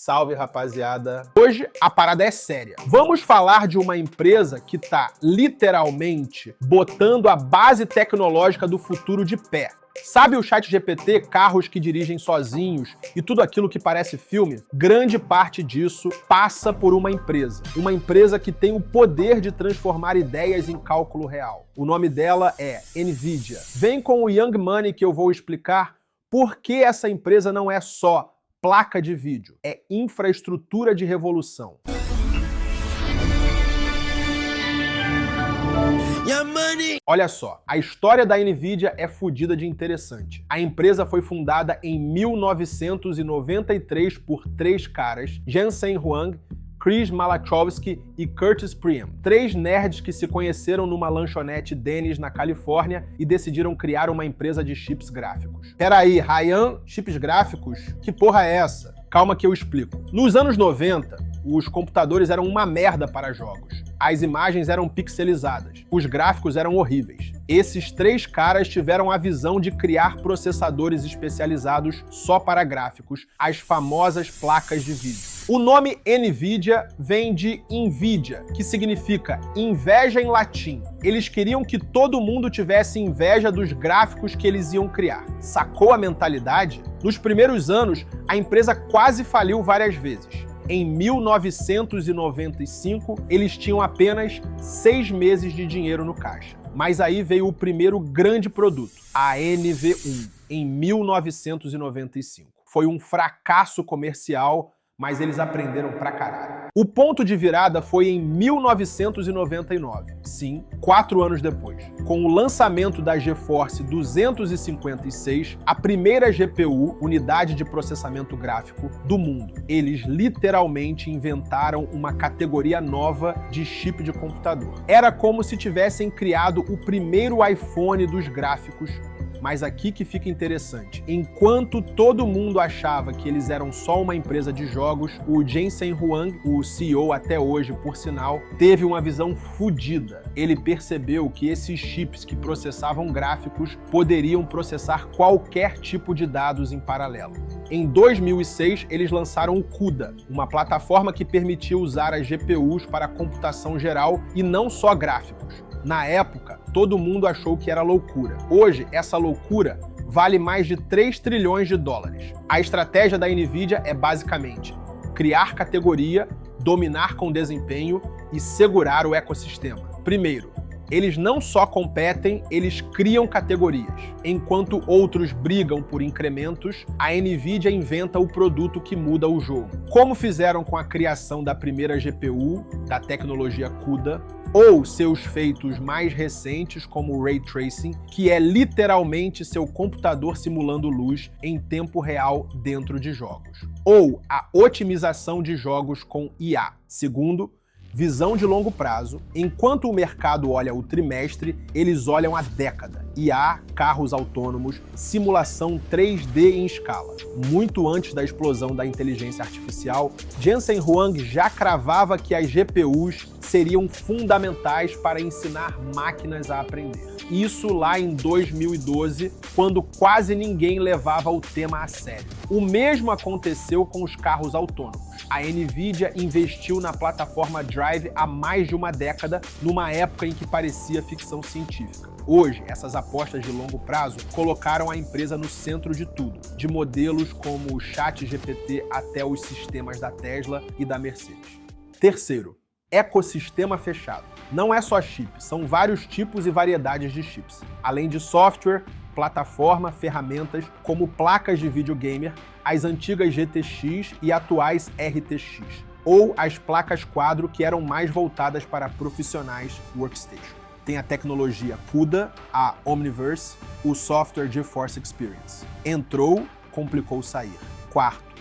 Salve, rapaziada! Hoje a parada é séria. Vamos falar de uma empresa que tá literalmente botando a base tecnológica do futuro de pé. Sabe o ChatGPT, carros que dirigem sozinhos e tudo aquilo que parece filme? Grande parte disso passa por uma empresa. Uma empresa que tem o poder de transformar ideias em cálculo real. O nome dela é NVIDIA. Vem com o Young Money que eu vou explicar por que essa empresa não é só placa de vídeo, é infraestrutura de revolução. Olha só, a história da NVIDIA é fodida de interessante. A empresa foi fundada em 1993 por três caras, Jensen Huang, Chris Malachowski e Curtis Priam. Três nerds que se conheceram numa lanchonete Denny's na Califórnia e decidiram criar uma empresa de chips gráficos. Peraí, Ryan, chips gráficos? Que porra é essa? Calma que eu explico. Nos anos 90, os computadores eram uma merda para jogos. As imagens eram pixelizadas. Os gráficos eram horríveis. Esses três caras tiveram a visão de criar processadores especializados só para gráficos, as famosas placas de vídeo. O nome NVIDIA vem de Invidia, que significa inveja em latim. Eles queriam que todo mundo tivesse inveja dos gráficos que eles iam criar. Sacou a mentalidade? Nos primeiros anos, a empresa quase faliu várias vezes. Em 1995, eles tinham apenas 6 meses de dinheiro no caixa. Mas aí veio o primeiro grande produto, a NV1, em 1995. Foi um fracasso comercial, mas eles aprenderam pra caralho. O ponto de virada foi em 1999, sim, 4 anos depois, com o lançamento da GeForce 256, a primeira GPU, unidade de processamento gráfico, do mundo. Eles literalmente inventaram uma categoria nova de chip de computador. Era como se tivessem criado o primeiro iPhone dos gráficos. Mas aqui que fica interessante. Enquanto todo mundo achava que eles eram só uma empresa de jogos, o Jensen Huang, o CEO até hoje, por sinal, teve uma visão fodida. Ele percebeu que esses chips que processavam gráficos poderiam processar qualquer tipo de dados em paralelo. Em 2006, eles lançaram o CUDA, uma plataforma que permitia usar as GPUs para computação geral e não só gráficos. Na época, todo mundo achou que era loucura. Hoje, essa loucura vale mais de 3 trilhões de dólares. A estratégia da NVIDIA é basicamente criar categoria, dominar com desempenho e segurar o ecossistema. Primeiro, eles não só competem, eles criam categorias. Enquanto outros brigam por incrementos, a NVIDIA inventa o produto que muda o jogo. Como fizeram com a criação da primeira GPU, da tecnologia CUDA, ou seus feitos mais recentes, como o Ray Tracing, que é literalmente seu computador simulando luz em tempo real dentro de jogos. Ou a otimização de jogos com IA. Segundo, visão de longo prazo. Enquanto o mercado olha o trimestre, eles olham a década. IA, carros autônomos, simulação 3D em escala. Muito antes da explosão da inteligência artificial, Jensen Huang já cravava que as GPUs seriam fundamentais para ensinar máquinas a aprender. Isso lá em 2012, quando quase ninguém levava o tema a sério. O mesmo aconteceu com os carros autônomos. A NVIDIA investiu na plataforma Drive há mais de uma década, numa época em que parecia ficção científica. Hoje, essas apostas de longo prazo colocaram a empresa no centro de tudo, de modelos como o ChatGPT até os sistemas da Tesla e da Mercedes. Terceiro, ecossistema fechado. Não é só chip, são vários tipos e variedades de chips. Além de software, plataforma, ferramentas, como placas de videogamer, as antigas GTX e atuais RTX, ou as placas quadro que eram mais voltadas para profissionais workstation. Tem a tecnologia CUDA, a Omniverse, o software GeForce Experience. Entrou, complicou sair. Quarto,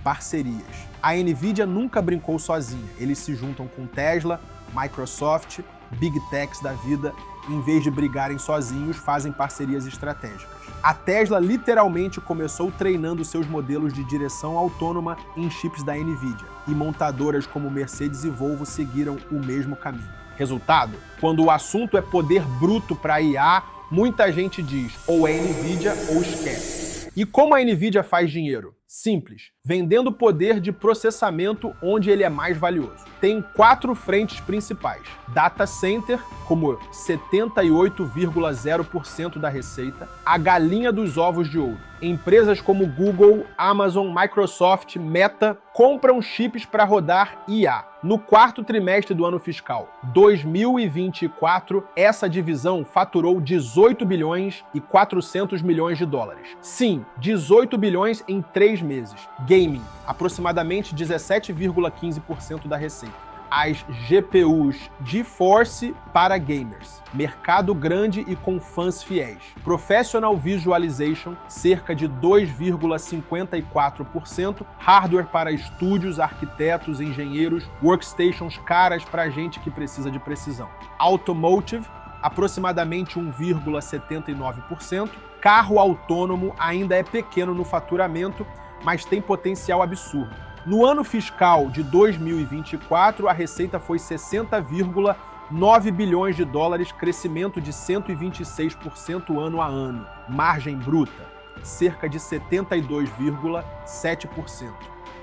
parcerias. A NVIDIA nunca brincou sozinha. Eles se juntam com Tesla, Microsoft, Big Techs da vida. Em vez de brigarem sozinhos, fazem parcerias estratégicas. A Tesla literalmente começou treinando seus modelos de direção autônoma em chips da NVIDIA. E montadoras como Mercedes e Volvo seguiram o mesmo caminho. Resultado? Quando o assunto é poder bruto para IA, muita gente diz ou é NVIDIA ou esquece. E como a NVIDIA faz dinheiro? Simples, vendendo poder de processamento onde ele é mais valioso. Tem 4 frentes principais. Data Center, como 78,0% da receita. A galinha dos ovos de ouro. Empresas como Google, Amazon, Microsoft, Meta compram chips para rodar IA. No quarto trimestre do ano fiscal 2024, essa divisão faturou 18 bilhões e 400 milhões de dólares. Sim, 18 bilhões em 3 meses. Gaming, aproximadamente 17,15% da receita. As GPUs GeForce para gamers. Mercado grande e com fãs fiéis. Professional Visualization, cerca de 2,54%. Hardware para estúdios, arquitetos, engenheiros. Workstations caras para gente que precisa de precisão. Automotive, aproximadamente 1,79%. Carro autônomo ainda é pequeno no faturamento, mas tem potencial absurdo. No ano fiscal de 2024, a receita foi 60,9 bilhões de dólares, crescimento de 126% ano a ano. Margem bruta, cerca de 72,7%.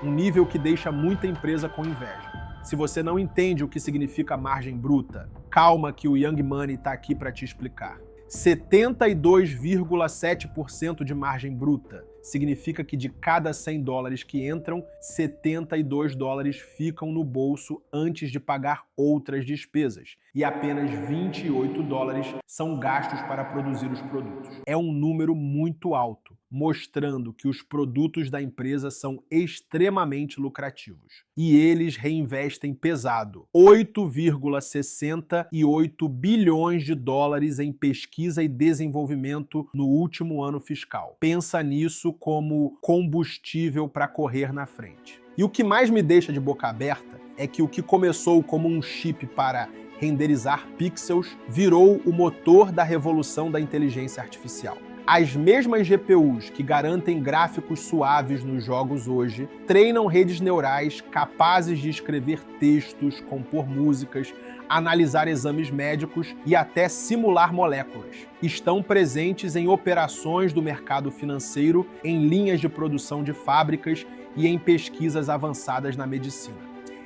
Um nível que deixa muita empresa com inveja. Se você não entende o que significa margem bruta, calma que o Young Money está aqui para te explicar. 72,7% de margem bruta significa que de cada 100 dólares que entram, 72 dólares ficam no bolso antes de pagar outras despesas, e apenas 28 dólares são gastos para produzir os produtos. É um número muito alto, mostrando que os produtos da empresa são extremamente lucrativos. E eles reinvestem pesado, 8,68 bilhões de dólares em pesquisa e desenvolvimento no último ano fiscal. Pensa nisso como combustível para correr na frente. E o que mais me deixa de boca aberta é que o que começou como um chip para renderizar pixels virou o motor da revolução da inteligência artificial. As mesmas GPUs que garantem gráficos suaves nos jogos hoje treinam redes neurais capazes de escrever textos, compor músicas, analisar exames médicos e até simular moléculas. Estão presentes em operações do mercado financeiro, em linhas de produção de fábricas e em pesquisas avançadas na medicina.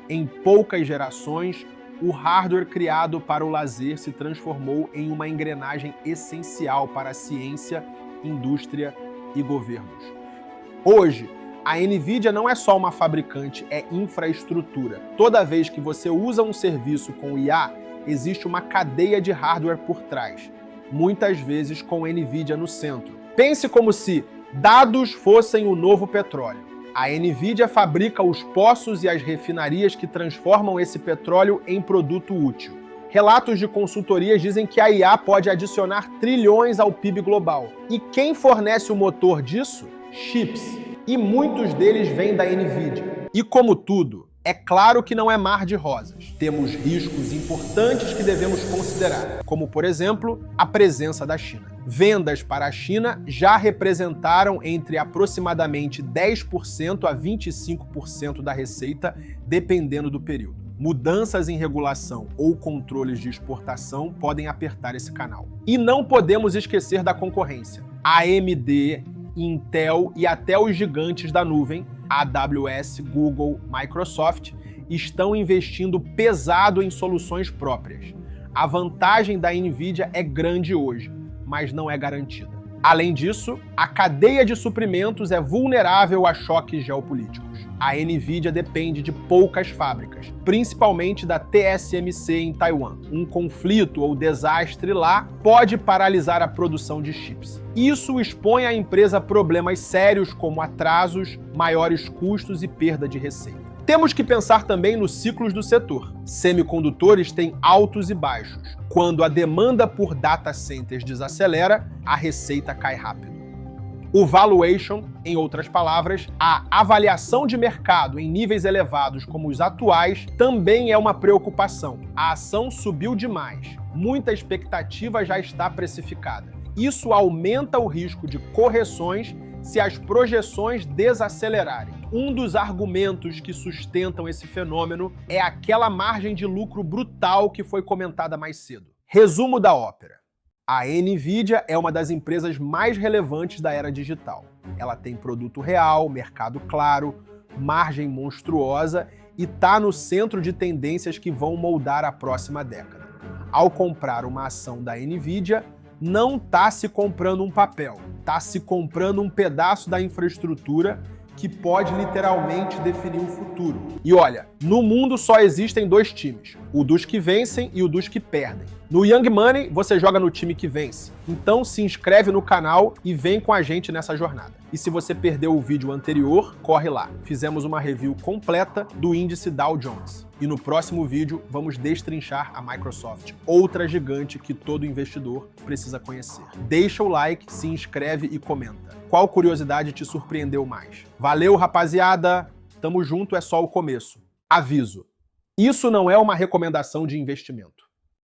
Em poucas gerações, o hardware criado para o lazer se transformou em uma engrenagem essencial para a ciência, indústria e governos. Hoje, a NVIDIA não é só uma fabricante, é infraestrutura. Toda vez que você usa um serviço com IA, existe uma cadeia de hardware por trás, muitas vezes com NVIDIA no centro. Pense como se dados fossem o novo petróleo. A NVIDIA fabrica os poços e as refinarias que transformam esse petróleo em produto útil. Relatos de consultorias dizem que a IA pode adicionar trilhões ao PIB global. E quem fornece o motor disso? Chips. E muitos deles vêm da NVIDIA. E como tudo, é claro que não é mar de rosas. Temos riscos importantes que devemos considerar, como, por exemplo, a presença da China. Vendas para a China já representaram entre aproximadamente 10% a 25% da receita, dependendo do período. Mudanças em regulação ou controles de exportação podem apertar esse canal. E não podemos esquecer da concorrência. AMD, Intel e até os gigantes da nuvem, AWS, Google, Microsoft, estão investindo pesado em soluções próprias. A vantagem da NVIDIA é grande hoje, mas não é garantida. Além disso, a cadeia de suprimentos é vulnerável a choques geopolíticos. A NVIDIA depende de poucas fábricas, principalmente da TSMC em Taiwan. Um conflito ou desastre lá pode paralisar a produção de chips. Isso expõe a empresa a problemas sérios como atrasos, maiores custos e perda de receita. Temos que pensar também nos ciclos do setor. Semicondutores têm altos e baixos. Quando a demanda por data centers desacelera, a receita cai rápido. O valuation, em outras palavras, a avaliação de mercado em níveis elevados como os atuais, também é uma preocupação. A ação subiu demais. Muita expectativa já está precificada. Isso aumenta o risco de correções se as projeções desacelerarem. Um dos argumentos que sustentam esse fenômeno é aquela margem de lucro brutal que foi comentada mais cedo. Resumo da ópera. A NVIDIA é uma das empresas mais relevantes da era digital. Ela tem produto real, mercado claro, margem monstruosa e está no centro de tendências que vão moldar a próxima década. Ao comprar uma ação da NVIDIA, não está se comprando um papel, está se comprando um pedaço da infraestrutura que pode literalmente definir o futuro. E olha, no mundo só existem dois times, o dos que vencem e o dos que perdem. No Young Money, você joga no time que vence. Então se inscreve no canal e vem com a gente nessa jornada. E se você perdeu o vídeo anterior, corre lá. Fizemos uma review completa do índice Dow Jones. E no próximo vídeo, vamos destrinchar a Microsoft, outra gigante que todo investidor precisa conhecer. Deixa o like, se inscreve e comenta. Qual curiosidade te surpreendeu mais? Valeu, rapaziada! Tamo junto, é só o começo. Aviso: isso não é uma recomendação de investimento.